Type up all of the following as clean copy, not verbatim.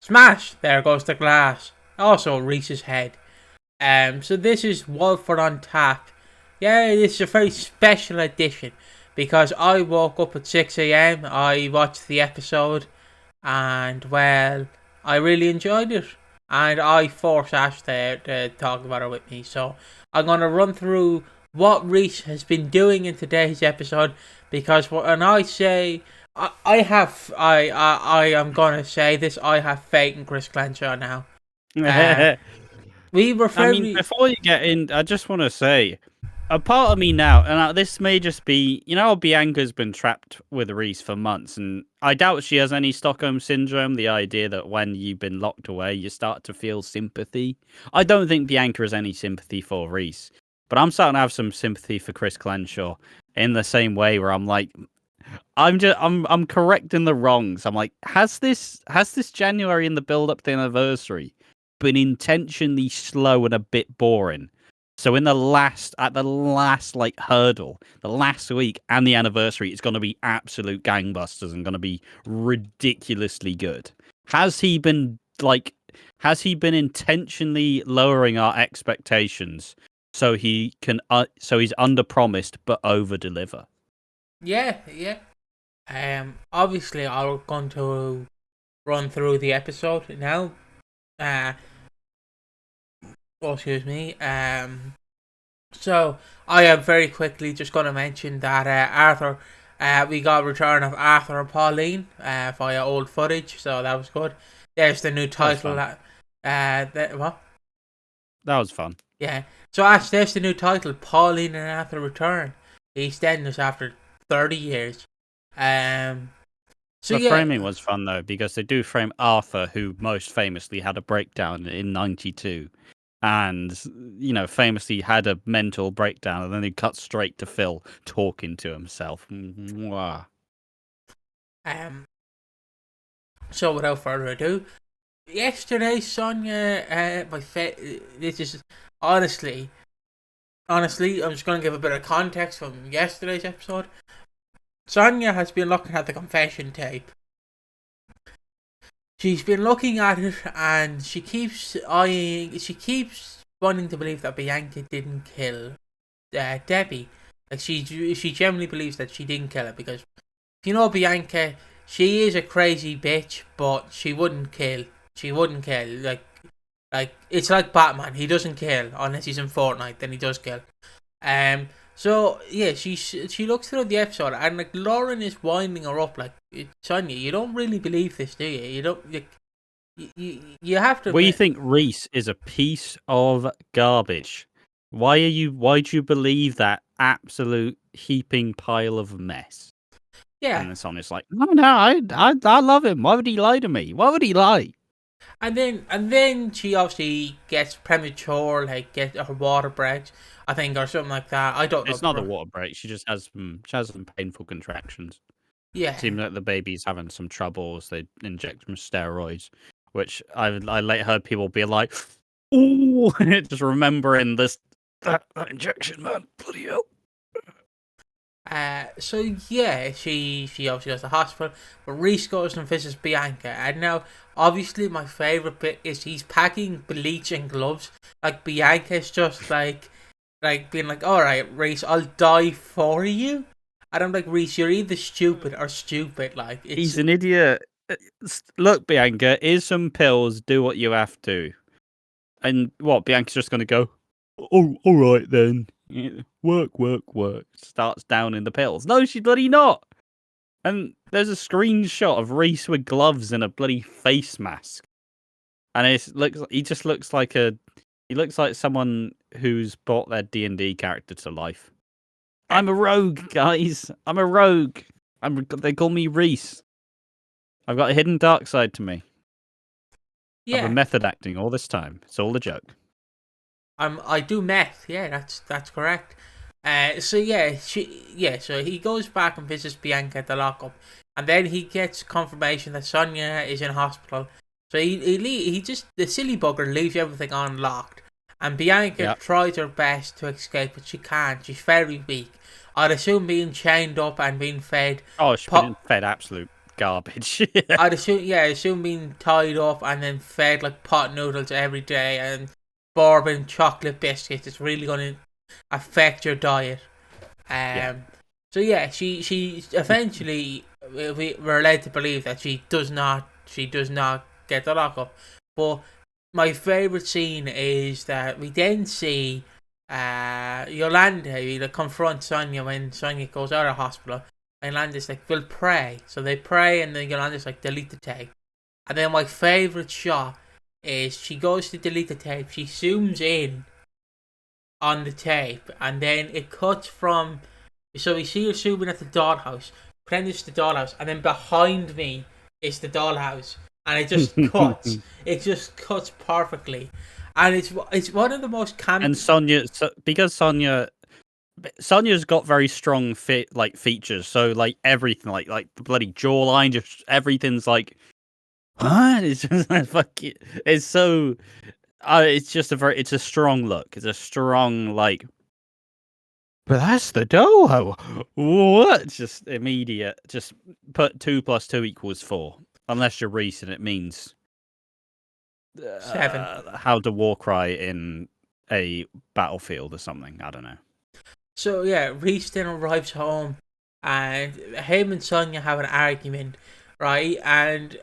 Smash! There goes the glass. Also, Reiss's head. So this is Walford on tap. Yeah, this is a very special edition because I woke up at 6 a.m. I watched the episode, and well, I really enjoyed it. And I forced Ash to talk about it with me. So I'm gonna run through what Reiss has been doing in today's episode because when I say I am gonna say this. I have faith in Chris Clenshaw now. We were very... before you get in, I just want to say, a part of me now, and this may just be, Bianca's been trapped with Reiss for months, and I doubt she has any Stockholm syndrome. The idea that when you've been locked away, you start to feel sympathy. I don't think Bianca has any sympathy for Reiss, but I'm starting to have some sympathy for Chris Clenshaw in the same way where I'm like, I'm correcting the wrongs. I'm like, has this January in the build up to the anniversary been intentionally slow and a bit boring? So at the last like hurdle, the last week and the anniversary, it's going to be absolute gangbusters and going to be ridiculously good. Has he been intentionally lowering our expectations so he's under-promised but over-deliver? Yeah. Obviously, I'm going to run through the episode now. Excuse me. So I am very quickly just going to mention that Arthur, we got a return of Arthur and Pauline via old footage, so that was good. There's the new title. What? That was fun. Yeah. So Ash, there's the new title, Pauline and Arthur Return. EastEnders after 30 years. The framing was fun though, because they do frame Arthur, who most famously had a breakdown in '92, and famously had a mental breakdown, and then they cut straight to Phil talking to himself. Mwah. So without further ado, yesterday Sonia, this is honestly, I'm just going to give a bit of context from yesterday's episode. Sonia has been looking at the confession tape. She's been looking at it, and she keeps wanting to believe that Bianca didn't kill Debbie. Like she genuinely believes that she didn't kill her, because Bianca, she is a crazy bitch, but she wouldn't kill. Like it's like Batman. He doesn't kill unless he's in Fortnite. Then he does kill. So yeah, she looks through the episode, and like Lauren is winding her up like, Sonia, you don't really believe this, do you? You don't. You have to. Well, you think Reiss is a piece of garbage? Why do you believe that absolute heaping pile of mess? Yeah. And then Sonia's like, no, I love him. Why would he lie to me? Why would he lie? And then she obviously gets premature, like get her water breaks, I think, or something like that. I don't know. It's not a water break. She just has some painful contractions. Yeah. It seems like the baby's having some troubles. They inject some steroids, which I later heard people be like, "Ooh," just remembering that injection, man. Bloody hell. So yeah, she obviously goes to the hospital, but Reiss goes and visits Bianca, and now obviously my favourite bit is he's packing bleach and gloves. Like Bianca's just like being like, alright Reiss, I'll die for you. And I'm like, Reiss, you're either stupid or stupid. Like, he's an idiot. Look, Bianca, here's some pills, do what you have to. And what, Bianca's just gonna go, oh, alright then. Work. Starts downing the pills. No, she's bloody not. And there's a screenshot of Reiss with gloves and a bloody face mask. And he just looks like someone who's brought their D&D character to life. I'm a rogue, guys. I'm a rogue. They call me Reiss. I've got a hidden dark side to me. Yeah. I've been method acting all this time. It's all a joke. I do meth. Yeah, that's correct. So he goes back and visits Bianca at the lockup, and then he gets confirmation that Sonia is in hospital. So he just, the silly bugger, leaves everything unlocked, and Bianca tries her best to escape, but she can't. She's very weak. I'd assume being chained up and being fed. Oh, she's been fed absolute garbage. I'd assume being tied up and then fed like pot noodles every day and bourbon chocolate biscuits is really going to affect your diet. Yeah. So yeah, she eventually we're led to believe that she does not get the lockup. But my favourite scene is that we then see Yolanda confront Sonia when Sonia goes out of hospital. And Yolanda's like, we'll pray. So they pray and then Yolanda's like, delete the tape. And then my favourite shot is she goes to delete the tape, she zooms in on the tape, and then it cuts from, so we see her zooming at the dollhouse, then it's the dollhouse, and then behind me is the dollhouse, and it just cuts. It just cuts perfectly, and it's one of the most And Sonia, because Sonia's got very strong features, so like everything, like the bloody jawline, just everything's like, what? It's just like fuck it. It's so. It's just it's a strong look. It's a strong like. But that's the dough. What? Just immediate. Just put 2 + 2 = 4. Unless you're Reiss and it means 7. How to war cry in a battlefield or something. I don't know. So yeah, Reiss then arrives home, and him and Sonia have an argument, right? And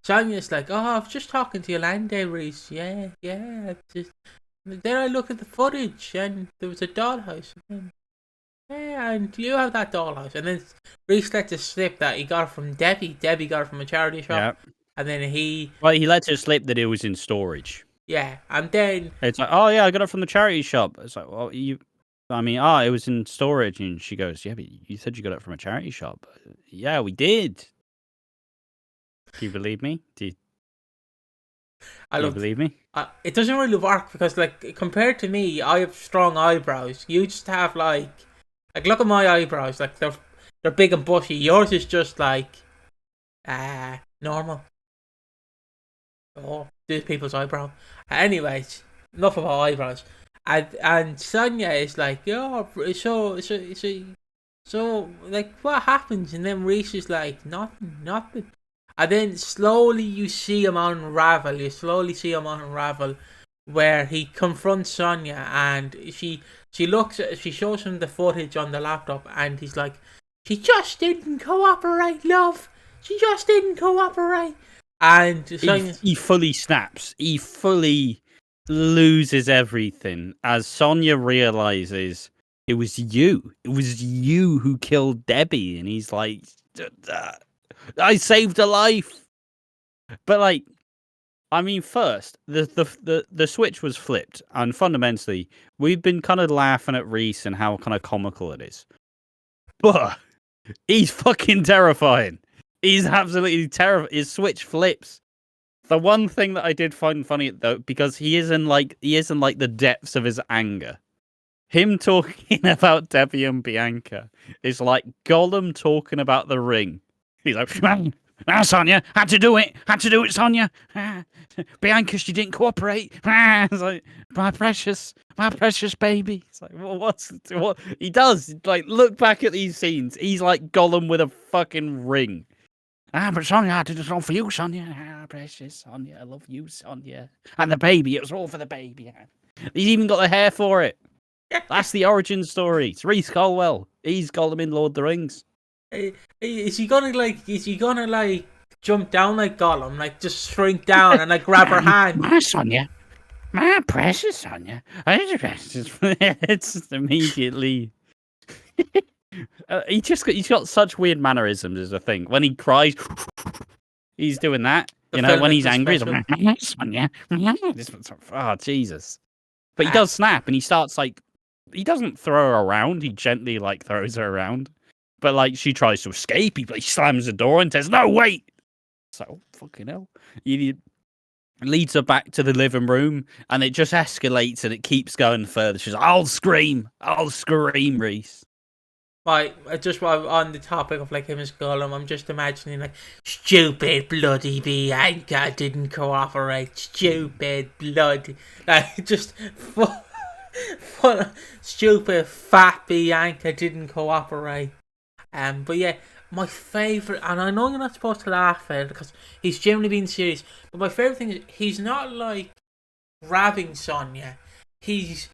Sonia's like, "Oh, I was just talking to Yolanda, Reiss. Yeah. Then I looked at the footage, and there was a dollhouse. And you have that dollhouse." And then Reiss lets it slip that he got it from Debbie. Debbie got it from a charity shop. Yeah. And then he lets it slip that it was in storage. Yeah, and then it's like, oh yeah, I got it from the charity shop. It's like, well, it was in storage, and she goes, yeah, but you said you got it from a charity shop. Yeah, we did. Do you believe me? Do you believe me? It doesn't really work because, like, compared to me, I have strong eyebrows. You just have like look at my eyebrows, like they're big and bushy. Yours is just like normal. Oh, these people's eyebrow. Anyways, enough about eyebrows. And Sonia is like, oh, so like, what happens? And then Reiss is like, nothing. And then slowly you see him unravel. Where he confronts Sonia, and she shows him the footage on the laptop, and he's like, she just didn't cooperate, love. She just didn't cooperate. And Sonia, he fully snaps. He fully loses everything as Sonia realizes it was you. It was you who killed Debbie, and he's like, I saved her life. But like, I mean, first the switch was flipped, and fundamentally we've been kind of laughing at Reiss and how kind of comical it is, but he's fucking terrifying. He's absolutely terrifying. His switch flips. The one thing that I did find funny though, because he is in like the depths of his anger. Him talking about Debbie and Bianca is like Gollum talking about the ring. He's like, now, Sonia, had to do it, Sonia. Bianca, she didn't cooperate. It's like, my precious baby. It's like, well, what he does? Like, look back at these scenes. He's like Gollum with a fucking ring. But Sonia, I did it all for you, Sonia. Precious Sonia, I love you, Sonia. And the baby, it was all for the baby. He's even got the hair for it. That's the origin story. It's Reiss Colwell. He's Gollum in Lord of the Rings. Is he gonna jump down like Gollum, like just shrink down and like grab her hand? My Sonia, my precious Sonia. It's just immediately. He's got such weird mannerisms. Is the thing when he cries, he's doing that. When he's angry, he's like, Sonia. Oh Jesus! But he does snap, and he starts like he doesn't throw her around. He gently like throws her around. But like she tries to escape, he slams the door and says, "No, wait!" So fucking hell, he leads her back to the living room, and it just escalates, and it keeps going further. She's like, "I'll scream, Reiss." Right, just while on the topic of like him as Gollum, I'm just imagining like, stupid bloody Bianca didn't cooperate. Stupid bloody, like just stupid fat Bianca didn't cooperate. But yeah, my favourite, and I know you're not supposed to laugh at it because he's genuinely being serious, but my favourite thing is he's not like grabbing Sonia. He's,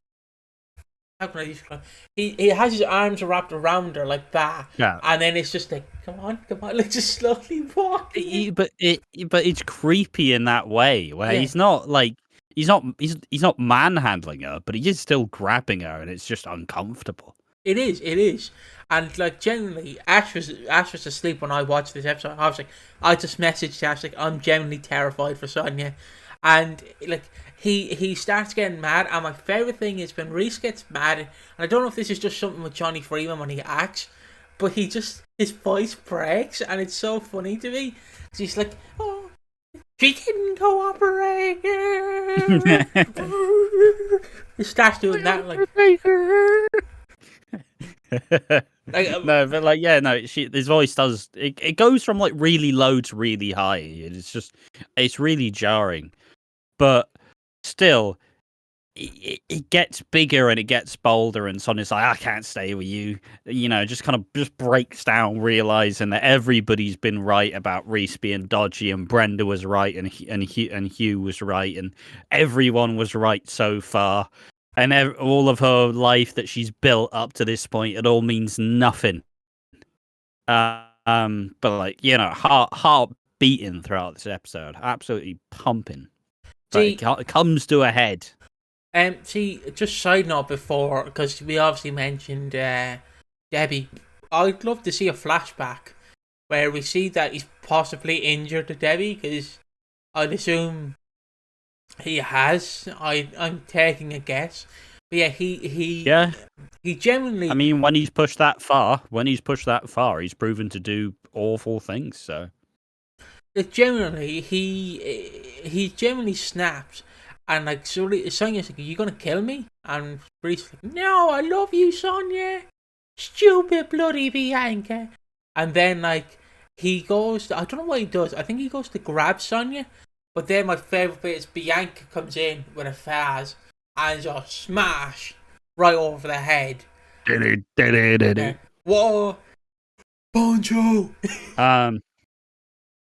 how can I describe? He has his arms wrapped around her like that, Yeah. and then it's just like, come on, like just slowly walking. But it's creepy in that way where Yeah. he's not like he's not manhandling her, but he is still grabbing her, and it's just uncomfortable. It is, and like genuinely, Ash was asleep when I watched this episode. I just messaged Ash like, I'm genuinely terrified for Sonia, and like he starts getting mad. And my favorite thing is when Reiss gets mad, and I don't know if this is just something with Johnny Freeman when he acts, but his voice breaks, and it's so funny to me. He's like, oh, she didn't cooperate. He starts doing that like. No, but like, yeah, no, his voice does it goes from like really low to really high. It's really jarring, but still it gets bigger and it gets bolder, and Sonia's like, I can't stay with you, just kind of just breaks down, realizing that everybody's been right about Reiss being dodgy, and Brenda was right, and Hugh was right, and everyone was right so far. And all of her life that she's built up to this point, it all means nothing. But like, heart beating throughout this episode, absolutely pumping. But it comes to a head. Just side note before, because we obviously mentioned Debbie. I'd love to see a flashback where we see that he's possibly injured to Debbie, because I'd assume he has. I'm taking a guess. But yeah, he genuinely. I mean, when he's pushed that far, he's proven to do awful things. So, Generally, he generally snaps, and like Sonia's like, "Are you gonna kill me?" And Reiss like, "No, I love you, Sonia. Stupid bloody Bianca." And then like he goes, I don't know what he does. I think he goes to grab Sonia. But then my favourite bit is Bianca comes in with a Faz and just smash right over the head. Whoa, Poncho!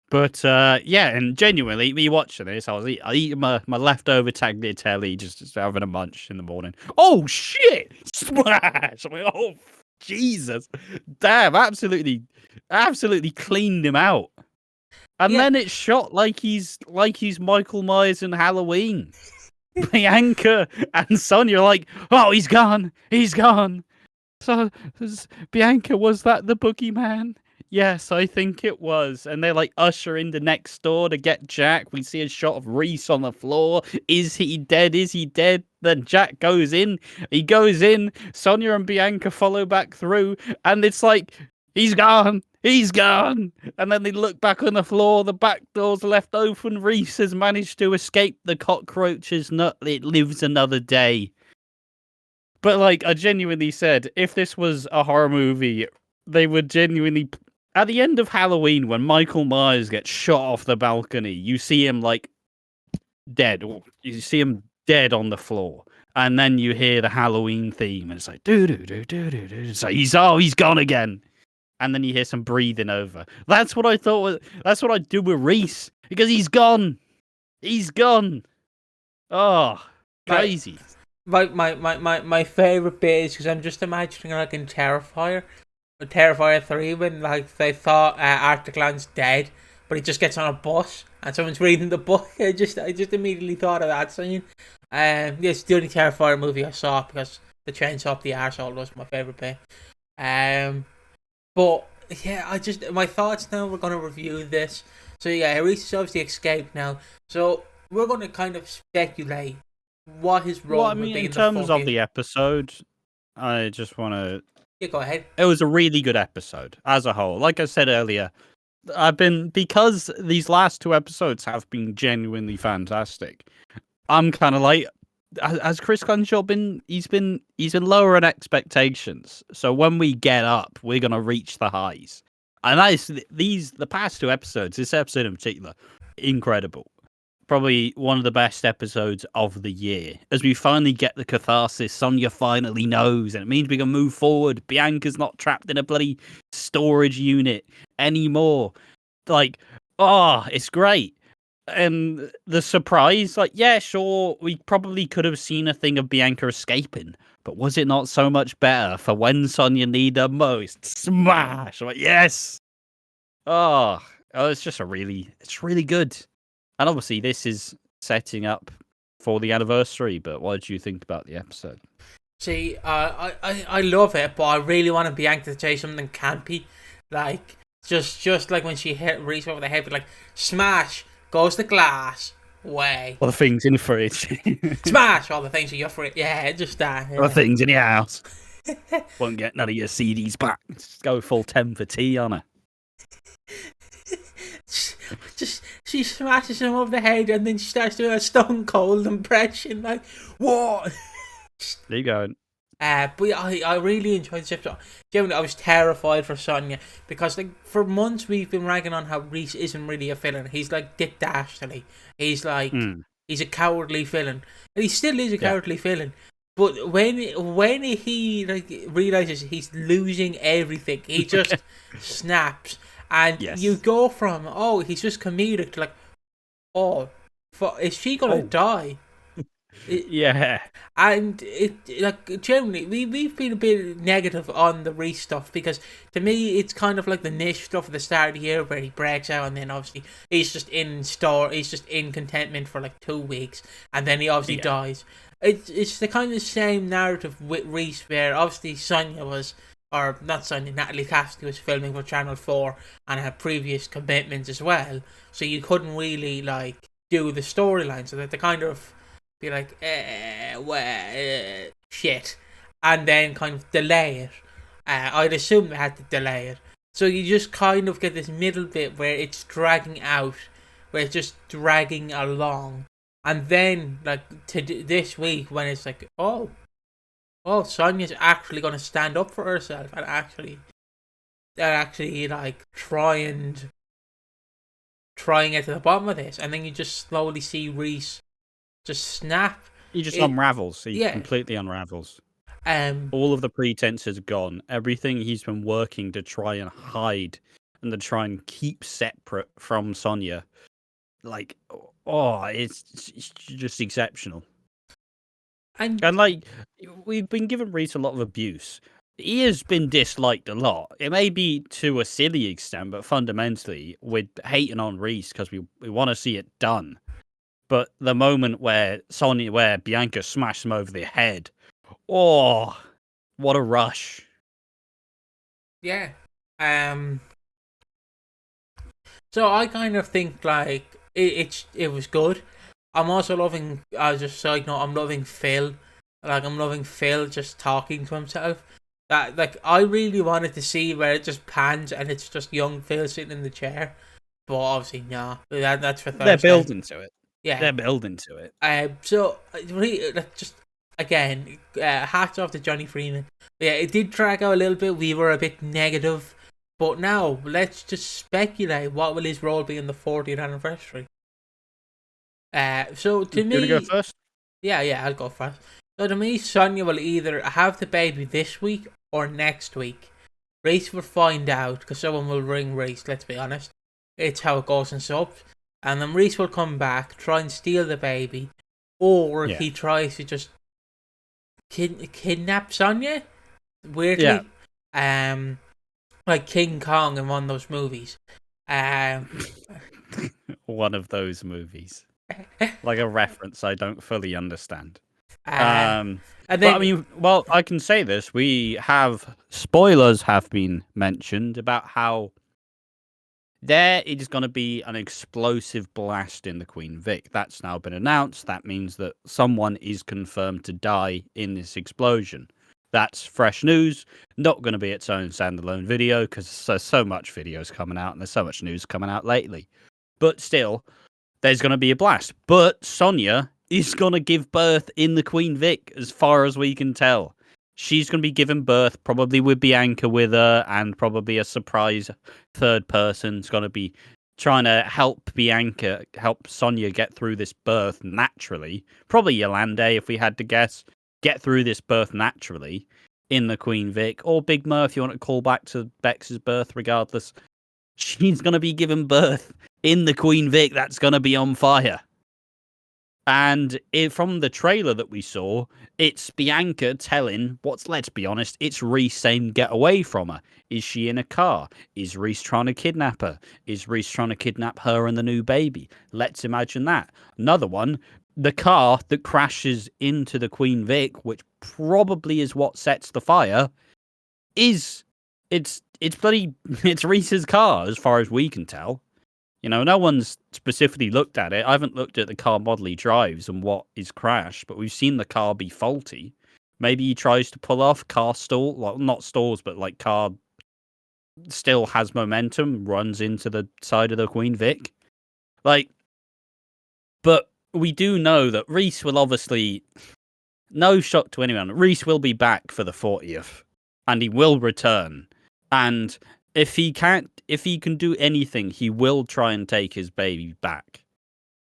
But yeah, and genuinely, me watching this, I was eating my leftover tagliatelle, just having a munch in the morning. Oh shit! Smash! I'm like, oh Jesus! Damn! Absolutely cleaned him out. And then it's shot like he's Michael Myers in Halloween. Bianca and Sonia are like, oh, he's gone. So, Bianca, was that the boogeyman? Yes, I think it was. And they like usher into next door to get Jack. We see a shot of Reiss on the floor. Is he dead? Then Jack goes in. He goes in. Sonia and Bianca follow back through. And it's like, he's gone. And then they look back on the floor. The back door's left open. Reiss has managed to escape the cockroaches. It lives another day. But like, I genuinely said, if this was a horror movie, they would genuinely, at the end of Halloween, when Michael Myers gets shot off the balcony, you see him like dead. You see him dead on the floor. And then you hear the Halloween theme, and it's like, do-do-do-do-do-do. It's like, he's gone again. And then you hear some breathing over. That's what I thought. That's what I'd do with Reiss, because he's gone. Oh, crazy. My favorite bit is because I'm just imagining like in Terrifier 3 when like they thought Arctic Land's dead, but he just gets on a bus and someone's reading the book. I just immediately thought of that scene. It's the only Terrifier movie I saw because the chainsaw up the arsehole was my favorite bit. But yeah, my thoughts now. We're gonna review this. So yeah, Reiss has obviously escaped now. So we're gonna kind of speculate what his role would be in terms of the episode. I just want to. Yeah, go ahead. It was a really good episode as a whole. Like I said earlier, because these last 2 episodes have been genuinely fantastic. I'm kind of like, has Chris Crenshaw been? He's been lowering expectations. So when we get up, we're gonna reach the highs. And that is the past 2 episodes. This episode in particular, incredible. probably one of the best episodes of the year. As we finally get the catharsis, Sonia finally knows, and it means we can move forward. Bianca's not trapped in a bloody storage unit anymore. Like, oh, it's great. And the surprise, like, yeah, sure, we probably could have seen a thing of Bianca escaping, but was it not so much better for when Sonia needed her most? Smash! I'm like, yes! It's really good. And obviously, this is setting up for the anniversary, but what did you think about the episode? See, I love it, but I really want Bianca to say something campy. Like, just like when she hit Reiss over the head with, like, smash! Goes the glass way. All the things in the fridge. Smash all the things in your fridge. Yeah, just that. Yeah. All the things in your house. Won't get none of your CDs back. Just go full 10 for tea on her. Just she smashes him over the head and then she starts doing a Stone Cold impression. Like, what? There you go. But I really enjoyed this episode. Generally, I was terrified for Sonia because, like, for months we've been ragging on how Reiss isn't really a villain. He's like Dick Dastardly. He's like he's a cowardly villain, and he still is a cowardly villain. But when he like realizes he's losing everything, he just snaps, and you go from he's just comedic to like, is she gonna die? And it like generally we've been a bit negative on the Reiss stuff because to me it's kind of like the niche stuff at the start of the year where he breaks out and then obviously he's just in contentment for like 2 weeks and then he obviously dies. It's the kind of same narrative with Reiss where obviously Natalie Cassidy was filming for Channel 4 and had previous commitments as well, so you couldn't really like do the storyline, so that they kind of be like, shit, and then kind of delay it. I'd assume they had to delay it. So you just kind of get this middle bit where it's dragging out, where it's just dragging along. And then, like, this week when it's like, Sonia's actually going to stand up for herself and actually like, try and get to the bottom of this. And then you just slowly see Reiss just snap. He just unravels. He completely unravels. All of the pretenses are gone. Everything he's been working to try and hide and to try and keep separate from Sonia, like, it's just exceptional. And like, we've been giving Reiss a lot of abuse. He has been disliked a lot. It may be to a silly extent, but fundamentally, we're hating on Reiss because we want to see it done. But the moment where Bianca smashed him over the head, what a rush! Yeah. So I kind of think like it was good. I'm also loving. Just side note, I'm loving Phil. Like I'm loving Phil just talking to himself. That like I really wanted to see where it just pans and it's just young Phil sitting in the chair, but obviously no. That's for Thursday. They're building to it. Yeah, they're building to it. So really, just again, hats off to Johnny Freeman. Yeah, it did drag out a little bit. We were a bit negative, but now let's just speculate. What will his role be in the 40th anniversary? So to me, you wanna go first? Yeah, I'll go first. So to me, Sonia will either have the baby this week or next week. Reiss will find out because someone will ring Reiss. Let's be honest, it's how it goes in soaps. And then Reiss will come back, try and steal the baby, or he tries to just kidnap Sonia, weirdly, like King Kong in one of those movies. One of those movies, like a reference I don't fully understand. And then, but, I mean, well, I can say this: spoilers have been mentioned about how there is going to be an explosive blast in the Queen Vic. That's now been announced. That means that someone is confirmed to die in this explosion. That's fresh news. Not going to be its own standalone video because there's so much videos coming out and there's so much news coming out lately. But still, there's going to be a blast. But Sonia is going to give birth in the Queen Vic, as far as we can tell. She's going to be giving birth, probably with Bianca with her, and probably a surprise third person is going to be trying to help Sonia get through this birth naturally. Probably Yolande, if we had to guess, get through this birth naturally in the Queen Vic, or Big Mer, if you want to call back to Bex's birth. Regardless, she's going to be giving birth in the Queen Vic. That's going to be on fire. And from the trailer that we saw, it's Bianca telling let's be honest, it's Reiss saying get away from her. Is she in a car? Is Reiss trying to kidnap her? Is Reiss trying to kidnap her and the new baby? Let's imagine that. Another one, the car that crashes into the Queen Vic, which probably is what sets the fire, it's Reiss's car as far as we can tell. You know, no one's specifically looked at it. I haven't looked at the car model he drives and what is crashed, but we've seen the car be faulty. Maybe he tries to pull off car stall, well, not stalls, but like car still has momentum, runs into the side of the Queen Vic. But we do know that Reiss will obviously, no shock to anyone, Reiss will be back for the 40th, and he will return. And if he can do anything, he will try and take his baby back,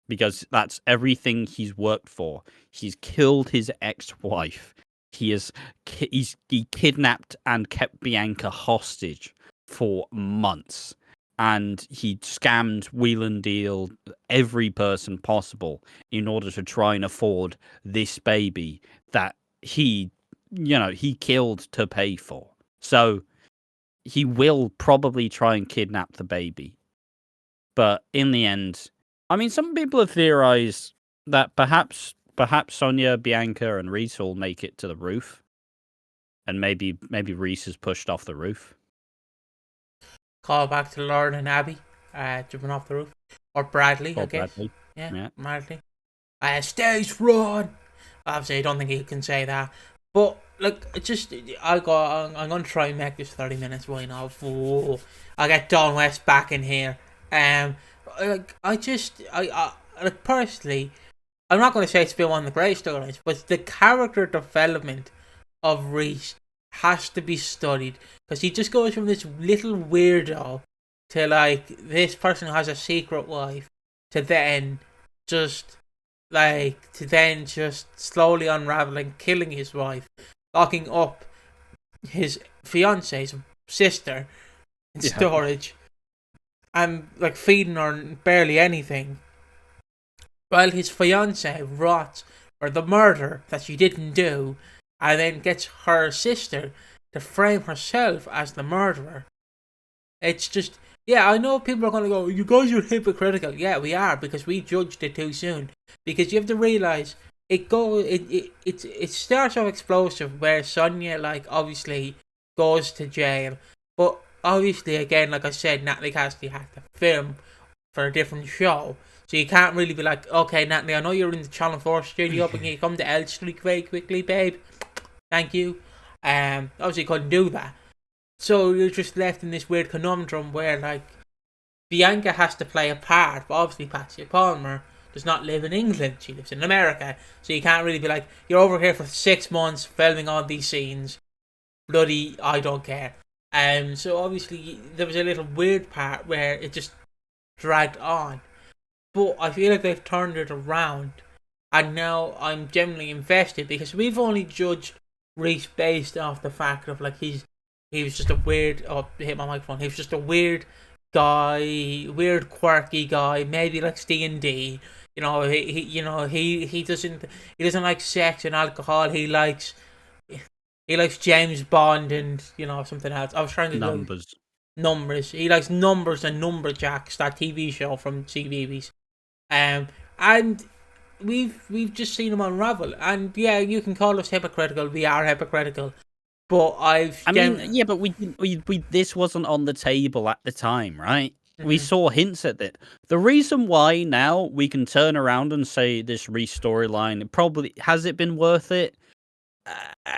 because that's everything he's worked for. He's killed his ex-wife. He kidnapped and kept Bianca hostage for months, and he scammed, wheel and deal every person possible in order to try and afford this baby that he killed to pay for. So he will probably try and kidnap the baby. But in the end, I mean, some people have theorized that perhaps Sonia, Bianca, and Reiss will make it to the roof. And maybe Reiss is pushed off the roof. Call back to Lauren and Abby, jumping off the roof. Or Bradley, I guess. Bradley. Yeah. Bradley. Stage run! Obviously, I don't think he can say that. But, like, I'm going to try and make this 30 minutes. Why not? I'll get Dawn West back in here. Personally, I'm not going to say it's been one of the great stories, but the character development of Reiss has to be studied, because he just goes from this little weirdo to, like, this person who has a secret wife to then just slowly unraveling, killing his wife, locking up his fiance's sister in storage, and like feeding her barely anything, while his fiance rots for the murder that she didn't do, and then gets her sister to frame herself as the murderer. It's just, yeah, I know people are going to go, you guys are hypocritical. Yeah, we are, because we judged it too soon. Because you have to realise, it starts off explosive, where Sonia, like, obviously goes to jail. But obviously, again, like I said, Natalie Cassidy had to film for a different show. So you can't really be like, okay, Natalie, I know you're in the Channel 4 studio, but can you come to L Street very quickly, babe? Thank you. Obviously couldn't do that. So you're just left in this weird conundrum where, like, Bianca has to play a part, but obviously Patsy Palmer does not live in England. She lives in America. So you can't really be like, you're over here for 6 months filming all these scenes. Bloody, I don't care. So obviously there was a little weird part where it just dragged on. But I feel like they've turned it around. And now I'm genuinely invested, because we've only judged Reiss based off the fact of, like, he was just a weird, hit my microphone, he was just a weird guy, weird quirky guy, maybe likes D&D, he doesn't like sex and alcohol, he likes James Bond and, something else. I was trying to numbers. He likes Numbers and Numberjacks, that TV show from CBeebies. And we've just seen him unravel, and yeah, you can call us hypocritical, we are hypocritical. But but this wasn't on the table at the time, right? Mm-hmm. We saw hints at it. The reason why now we can turn around and say this Reiss storyline, probably, has it been worth it?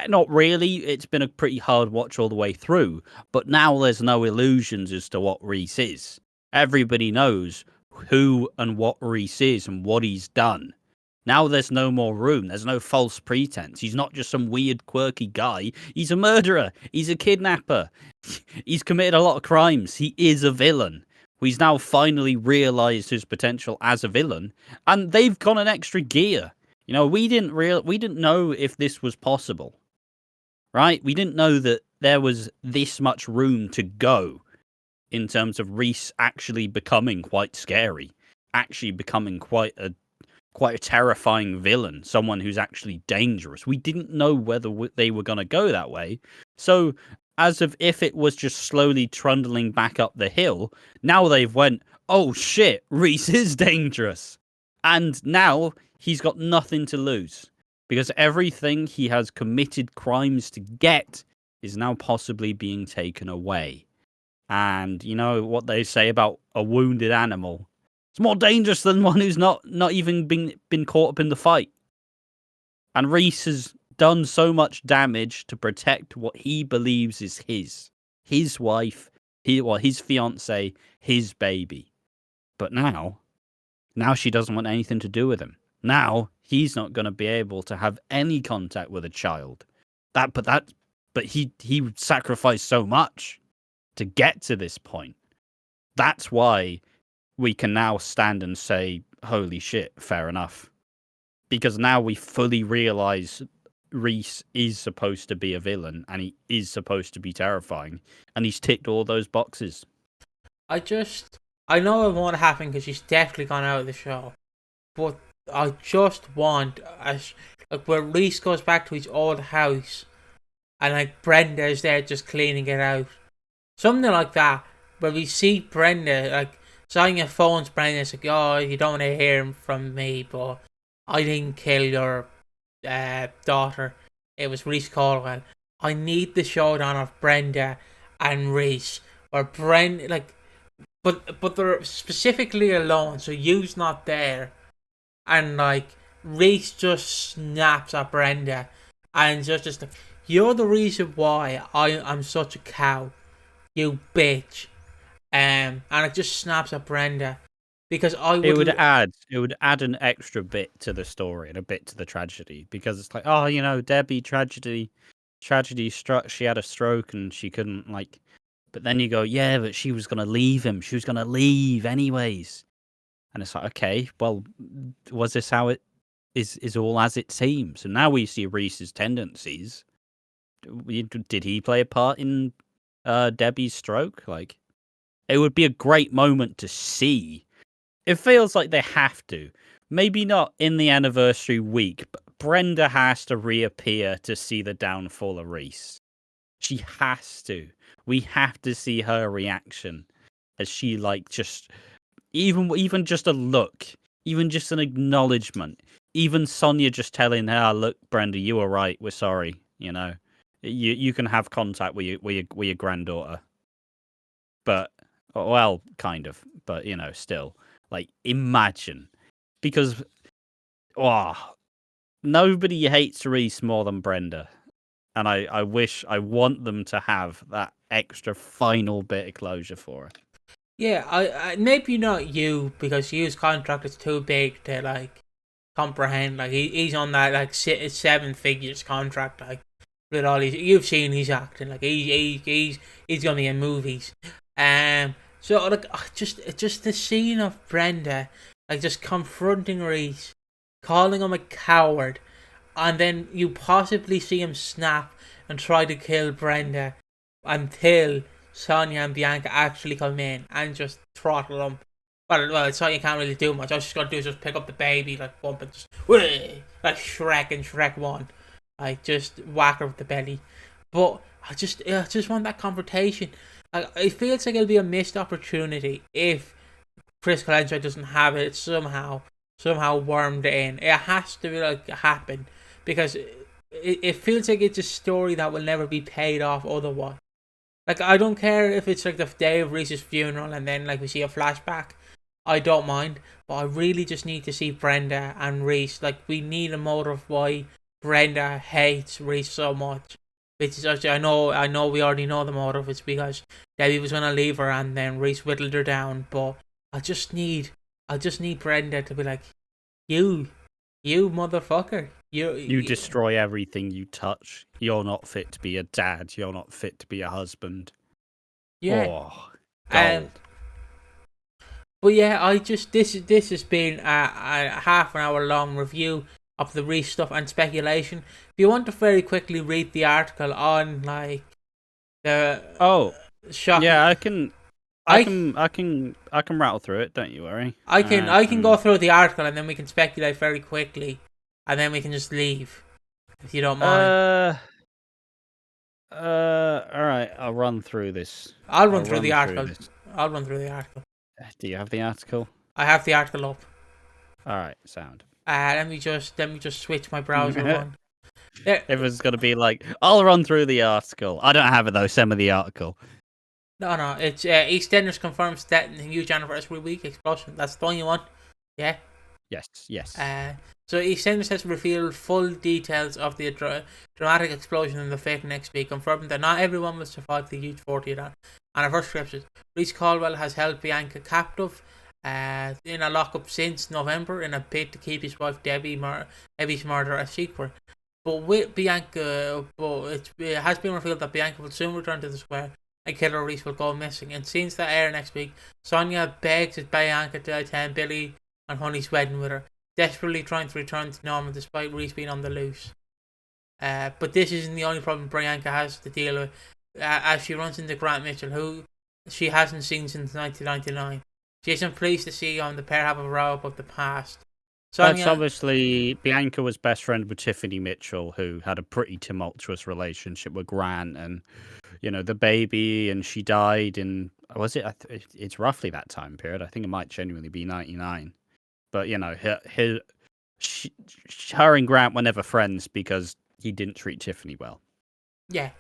Not really. It's been a pretty hard watch all the way through. But now there's no illusions as to what Reiss is. Everybody knows who and what Reiss is and what he's done. Now there's no more room. There's no false pretense. He's not just some weird, quirky guy. He's a murderer. He's a kidnapper. He's committed a lot of crimes. He is a villain. He's now finally realised his potential as a villain, and they've gone an extra gear. You know, we didn't know if this was possible, right? We didn't know that there was this much room to go in terms of Reiss actually becoming quite scary, actually becoming quite a terrifying villain, someone who's actually dangerous. We didn't know whether they were going to go that way. So, as of if it was just slowly trundling back up the hill, now they've went, oh shit, Reiss is dangerous. And now he's got nothing to lose, because everything he has committed crimes to get is now possibly being taken away. And you know what they say about a wounded animal? It's more dangerous than one who's not even been caught up in the fight. And Reiss has done so much damage to protect what he believes is his wife, his fiance, his baby. But now she doesn't want anything to do with him. Now he's not going to be able to have any contact with a child. But he sacrificed so much to get to this point. That's why we can now stand and say, holy shit, fair enough. Because now we fully realise Reiss is supposed to be a villain, and he is supposed to be terrifying, and he's ticked all those boxes. I know it won't happen because she's definitely gone out of the show, but I just want, like, where Reiss goes back to his old house, and like Brenda is there just cleaning it out. Something like that, where we see Brenda, like, Sonia phones Brenda and says, like, oh, you don't want to hear from me, but I didn't kill your daughter. It was Reiss Colwell. I need the showdown of Brenda and Reiss, where Brenda, like, but they're specifically alone, so you's not there, and like Reiss just snaps at Brenda, and just like, you're the reason why I'm such a cow, you bitch. And it just snaps at Brenda, because it would add an extra bit to the story and a bit to the tragedy, because it's like, oh, you know, Debbie, tragedy struck, she had a stroke and she couldn't, like, but then you go, yeah, but she was gonna leave him, she was gonna leave anyways, and it's like, okay, well, was this how it is all as it seems? And now we see Reiss's tendencies. Did he play a part in Debbie's stroke? Like, it would be a great moment to see. It feels like they have to. Maybe not in the anniversary week, but Brenda has to reappear to see the downfall of Reiss. She has to. We have to see her reaction as she, like, just even just a look, even just an acknowledgement, even Sonia just telling her, look, Brenda, you were right, we're sorry, you know. You can have contact with your granddaughter. But, well, kind of, but, you know, still, like, imagine, because, nobody hates Reiss more than Brenda, and I want them to have that extra final bit of closure for her. Yeah, I maybe not you, because you's contract is too big to, like, comprehend. Like, he's on that, like, 7 figures contract, like, with all these, you've seen he's acting, like, he's gonna be in movies. So, like, just the scene of Brenda, like, just confronting Reiss, calling him a coward, and then you possibly see him snap and try to kill Brenda until Sonia and Bianca actually come in and just throttle him. Well, Sonia can't really do much. All she's gonna do is just pick up the baby, like, bump and just, like Shrek in Shrek 1. Like, just whack her with the belly. But I just want that confrontation. It feels like it'll be a missed opportunity if Chris Colenshaw doesn't have it somehow wormed in. It has to be, like, happen, because it feels like it's a story that will never be paid off otherwise. Like, I don't care if it's like the day of Reiss's funeral and then, like, we see a flashback. I don't mind, but I really just need to see Brenda and Reiss. Like, we need a motive why Brenda hates Reiss so much. Which is actually, I know we already know the motive. It's because Debbie was gonna leave her and then Reiss whittled her down. But I just need Brenda to be like, you motherfucker, you destroy everything you touch. You're not fit to be a dad. You're not fit to be a husband. Yeah. Oh, gold. But yeah, this has been a half an hour long review of the Reiss stuff and speculation. If you want to very quickly read the article on like the Oh, shocking, yeah, I can, I I can, I can, I can rattle through it. Don't you worry. I can go through the article and then we can speculate very quickly, and then we can just leave if you don't mind. All right. I'll run through this. I'll I'll run through run the through article. this. I'll run through the article. Do you have the article? I have the article up. All right, sound. Let me just switch my browser on. There. Everyone's gonna be like, "I'll run through the article." I don't have it though. Send me the article. No. It's EastEnders confirms that in the huge anniversary week explosion. That's the one you want. Yeah. Yes. So EastEnders has revealed full details of the dramatic explosion in the fake next week, confirming that not everyone will survive the huge 40th anniversary episode. Reiss Colwell has held Bianca captive in a lockup since November in a bid to keep his wife Debbie's murder a secret. But with Bianca, it has been revealed that Bianca will soon return to the square and killer Reiss will go missing. And scenes that air next week, Sonia begs Bianca to attend Billy and Honey's wedding with her, desperately trying to return to normal despite Reiss being on the loose. But this isn't the only problem Bianca has to deal with, as she runs into Grant Mitchell, who she hasn't seen since 1999. She isn't pleased to see the pair have a row up of the past. Sonia... That's obviously Bianca was best friend with Tiffany Mitchell, who had a pretty tumultuous relationship with Grant, and the baby, and she died in it's roughly that time period. I think it might genuinely be 99. But her and Grant were never friends because he didn't treat Tiffany well. Yeah.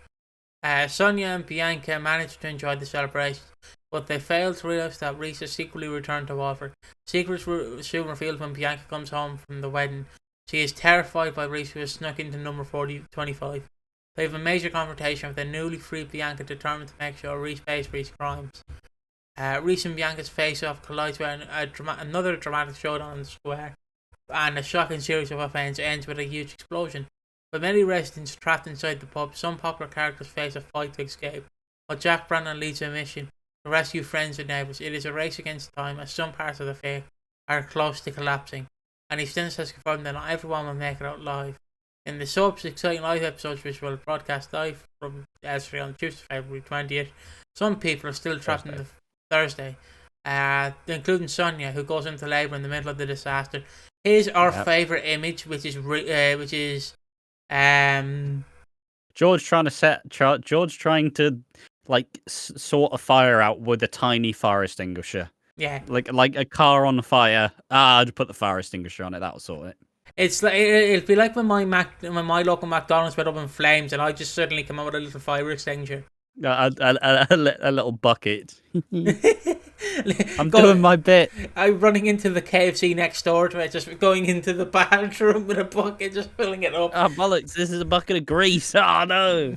Sonia and Bianca managed to enjoy the celebration, but they failed to realise that Reiss has secretly returned to Walford. Secrets were soon revealed when Bianca comes home from the wedding. She is terrified by Reiss, who has snuck into number 25. They have a major confrontation with the newly freed Bianca, determined to make sure Reiss pays for his crimes. Reiss and Bianca's face-off collides with another dramatic showdown in the square, and a shocking series of events ends with a huge explosion. With many residents trapped inside the pub, some popular characters face a fight to escape, while Jack Brandon leads a mission to rescue friends and neighbours. It is a race against time, as some parts of the fair are close to collapsing, and EastEnders has confirmed that not everyone will make it out live. In the soap's exciting live episodes, which will broadcast live from Esri on Tuesday, February 20th, some people are still trapped in the Thursday, including Sonia, who goes into labour in the middle of the disaster. Here's our favourite image, which is George trying to sort a fire out with a tiny fire extinguisher. Yeah, like a car on fire. I'd put the fire extinguisher on it. That'll sort it. It's like it'll be like when my local McDonald's went up in flames, and I just suddenly come out with a little fire extinguisher. A little bucket. I'm doing my bit. I'm running into the KFC next door to it, just going into the bathroom with a bucket, just filling it up. Oh, bollocks, this is a bucket of grease. Oh, no.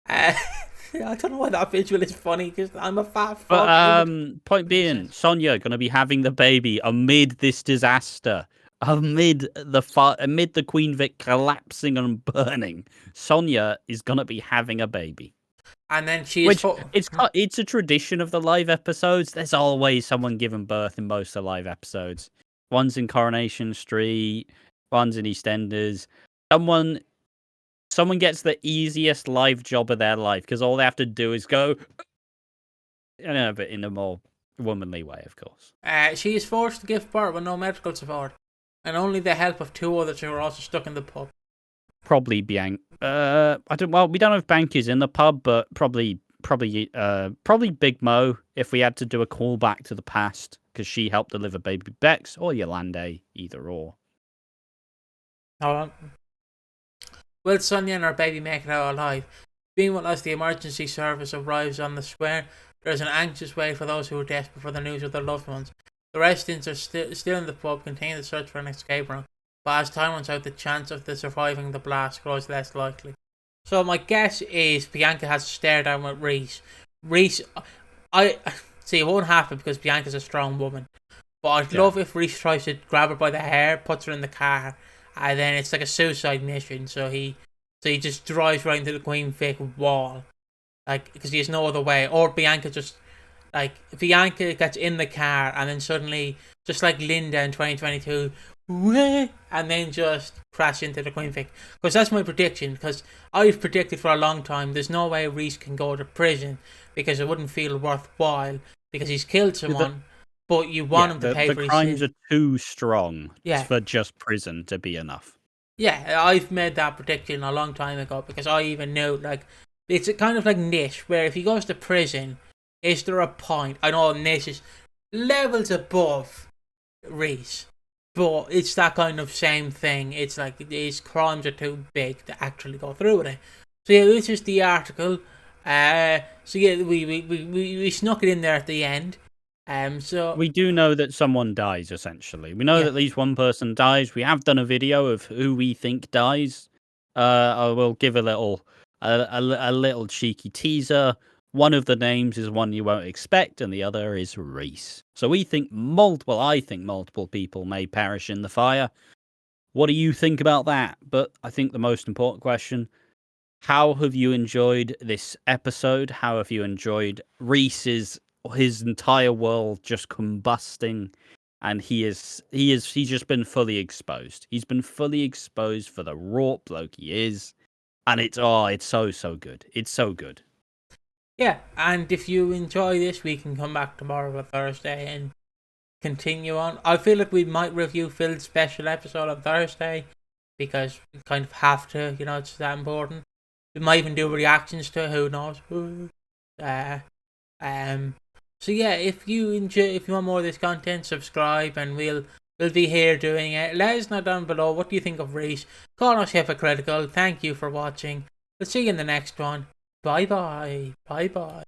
I don't know why that visual is funny, because I'm a fat fuck. But point being, Sonia going to be having the baby amid this disaster. Amid the Queen Vic collapsing and burning, Sonia is gonna be having a baby, and then it's a tradition of the live episodes. There's always someone giving birth in most of the live episodes. One's in Coronation Street, one's in EastEnders. Someone gets the easiest live job of their life because all they have to do is go, but in a more womanly way, of course. She is forced to give birth with no medical support, and only the help of two others who are also stuck in the pub. Probably Bianca. We don't know if Bianca's in the pub, but probably Big Mo. If we had to do a callback to the past, because she helped deliver baby Bex, or Yolande, either or. Will Sonia and her baby make it out alive? Meanwhile, as the emergency service arrives on the square, there is an anxious wait for those who are desperate for the news of their loved ones. The residents are still in the pub, continuing the search for an escape route, but as time runs out, the chance of the surviving the blast grows less likely. So my guess is Bianca has to stare down with Reiss. Reiss, I see it won't happen because Bianca's a strong woman, but I'd love if Reiss tries to grab her by the hair, puts her in the car, and then it's like a suicide mission. So he just drives right into the Queen Vic wall, because he has no other way. Or Bianca just like Bianca gets in the car and then suddenly, just like Linda in 2022, and then just crash into the Queen Vic. Because that's my prediction. Because I've predicted for a long time there's no way Reiss can go to prison because it wouldn't feel worthwhile because he's killed someone. But you want him to pay for his crimes sins. are too strong Yeah. for just prison to be enough. Yeah, I've made that prediction a long time ago because I even know, like, it's a kind of like Nish, where if he goes to prison, is there a point? I know Nish is levels above Reiss, but it's that kind of same thing. It's like his crimes are too big to actually go through with it. So yeah, this is the article. So yeah, we snuck it in there at the end. So we do know that someone dies, essentially. We know that at least one person dies. We have done a video of who we think dies. I will give a little cheeky teaser. One of the names is one you won't expect, and the other is Reiss. So I think multiple people may perish in the fire. What do you think about that? But I think the most important question, how have you enjoyed this episode? How have you enjoyed Reiss's his entire world just combusting, and he's just been fully exposed. He's been fully exposed for the raw bloke he is, and it's so good. It's so good. Yeah, and if you enjoy this, we can come back tomorrow or Thursday and continue on. I feel like we might review Phil's special episode on Thursday because we kind of have to, it's that important. We might even do reactions to it, who knows. So yeah, if you want more of this content, subscribe, and we'll be here doing it. Let us know down below, what do you think of Reiss? Call us hypocritical. Thank you for watching. We'll see you in the next one. Bye bye. Bye bye.